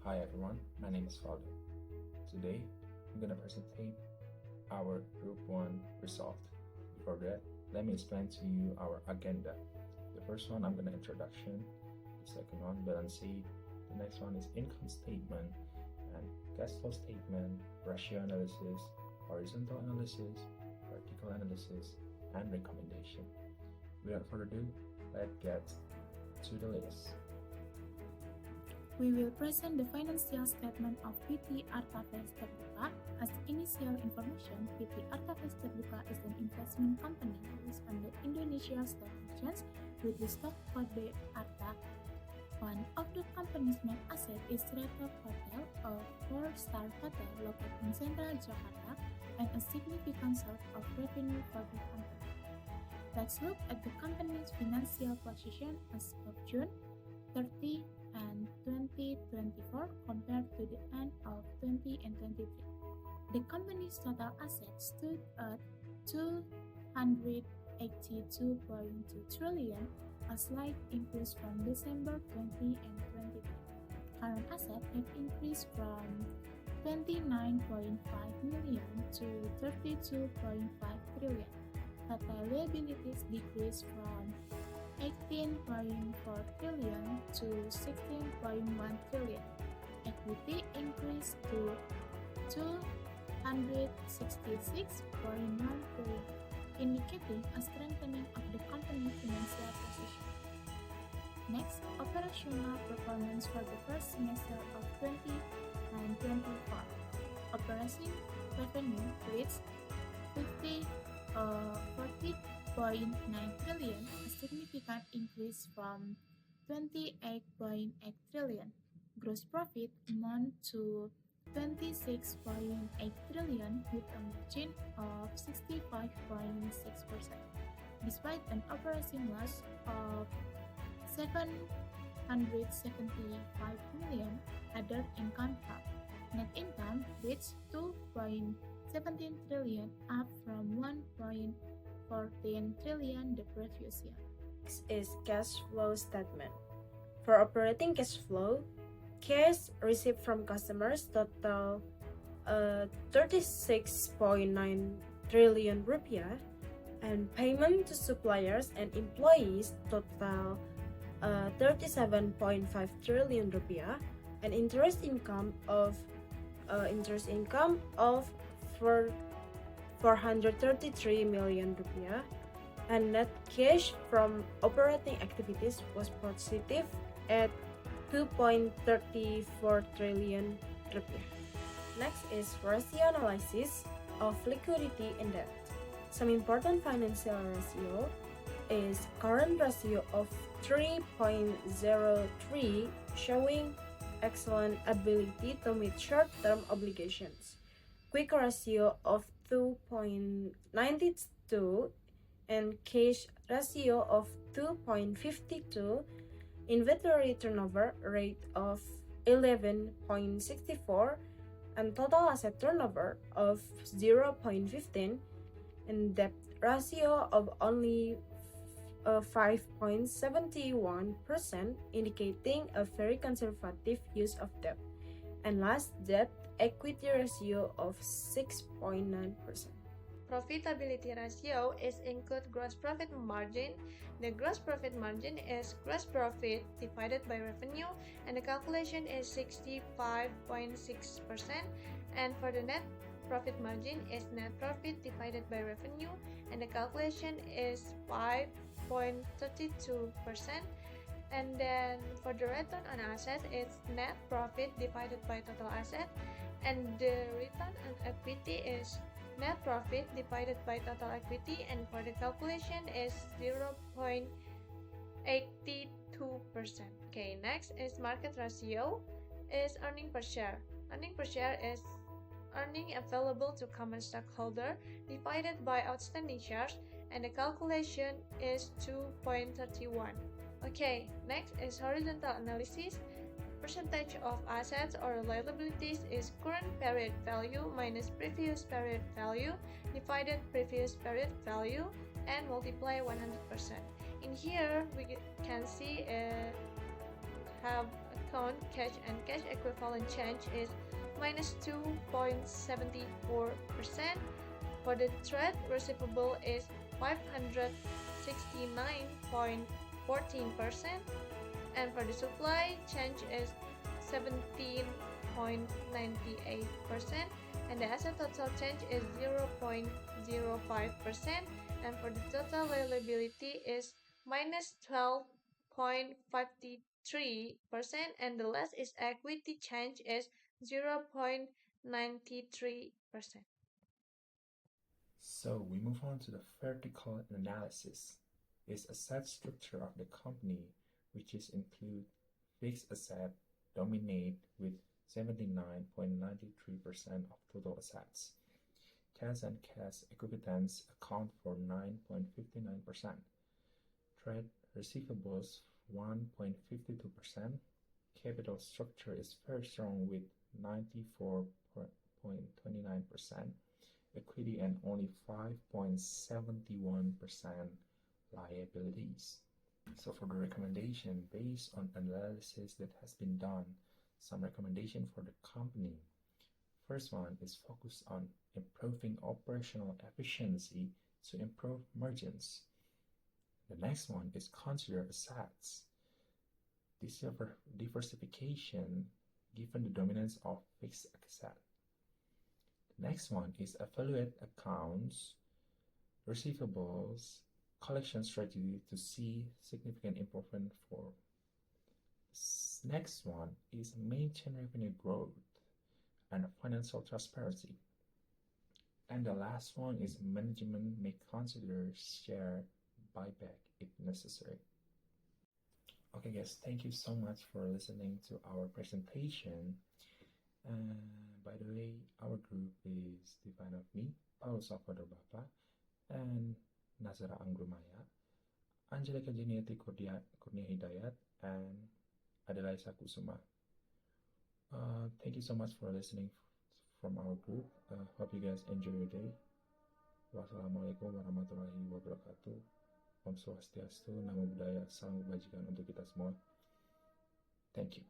Hi everyone, my name is Salvador. Today, I'm going to present our Group 1 result. Before that, let me explain to you our agenda. The first one, I'm going to introduction. The second one, balance sheet. The next one is income statement and cash flow statement, ratio analysis, horizontal analysis, vertical analysis, and recommendation. Without further ado, let's get to the list. We will present the financial statement of PT Arthavest Terbuka. As initial information, PT Arthavest Terbuka is an investment company listed on the Indonesia Stock Exchange with the stock code ARTA. One of the company's main assets is Rooftop Hotel, a 4-star hotel located in central Jakarta and a significant source of revenue for the company. Let's look at the company's financial position as of June 30 and 2024 compared to the end of 2023. The company's total assets stood at 282.2 trillion, a slight increase from December 20 and 23. Current assets have increased from 29.5 million to 32.5 trillion. Total liabilities decreased from 18.4 trillion to 16.1 trillion. Equity increased to 266.1 trillion, indicating a strengthening of the company's financial position. Next, operational performance for the first semester of 2024. Operating revenue reached 40.9 trillion, a significant increase from 28.8 trillion. Gross profit amounted to 26.8 trillion with a margin of 65.6%. Despite an operating loss of 775 million, other income fell. Net income reached 2.17 trillion, up from 1.14 trillion the previous year. Next is cash flow statement. For operating cash flow, cash received from customers total 36.9 trillion rupiah, and payment to suppliers and employees total 37.5 trillion rupiah, and interest income of 433 million rupiah, and net cash from operating activities was positive at 2.34 trillion rupiah. Next is ratio analysis of liquidity and debt. Some important financial ratio is current ratio of 3.03, showing excellent ability to meet short-term obligations. Quick ratio of 2.92 and cash ratio of 2.52, inventory turnover rate of 11.64, and total asset turnover of 0.15, and debt ratio of only 5.71%, indicating a very conservative use of debt. And last, debt equity ratio of 6.9%. Profitability ratio is include gross profit margin. The gross profit margin is gross profit divided by revenue, and the calculation is 65.6%. And for the net profit margin is net profit divided by revenue, and the calculation is 5.32%. And then for the return on asset, it's net profit divided by total asset, and the return on equity is net profit divided by total equity, and for the calculation is 0.82%. Okay, next is market ratio is earning per share. Earning per share is earning available to common stockholder divided by outstanding shares, and the calculation is 2.31. Okay, next is horizontal analysis. Percentage of assets or liabilities is current period value minus previous period value divided previous period value and multiply 100%. In here we can see have account cash and cash equivalent change is minus 2.74%. For the trade receivable is 569.14%, and for the supply change is 17.98%, and the asset total change is 0.05%, and for the total liability is minus 12.53%, and the last is equity change is 0.93%. So we move on to the vertical analysis. Is asset structure of the company, which is include fixed asset, dominate with 79.93% of total assets. Cash and cash equivalents account for 9.59%. Trade receivables 1.52%. Capital structure is very strong with 94.29%. Equity and only 5.71% liabilities. So for the recommendation, based on analysis that has been done, some recommendation for the company. First one is focus on improving operational efficiency to improve margins. The next one is consider assets. Diversification given the dominance of fixed asset. The next one is evaluate accounts, receivables, collection strategy to see significant improvement for. Next one is maintain revenue growth and financial transparency. And the last one is management may consider share buyback if necessary. Okay guys, thank you so much for listening to our presentation. By the way, our group is defined of me, Paulus, Salvador, Bapa, and Nazhara Angrummaya, Angellica, Jeniaty, Kurnia, Hidayat, and Adelaisa Kusumah. Thank you so much for listening from our group. Hope you guys enjoy your day. Wassalamualaikum warahmatullahi wabarakatuh. Om Swastiastu, Namo Buddhaya, salam kebajikan untuk kita semua. Thank you.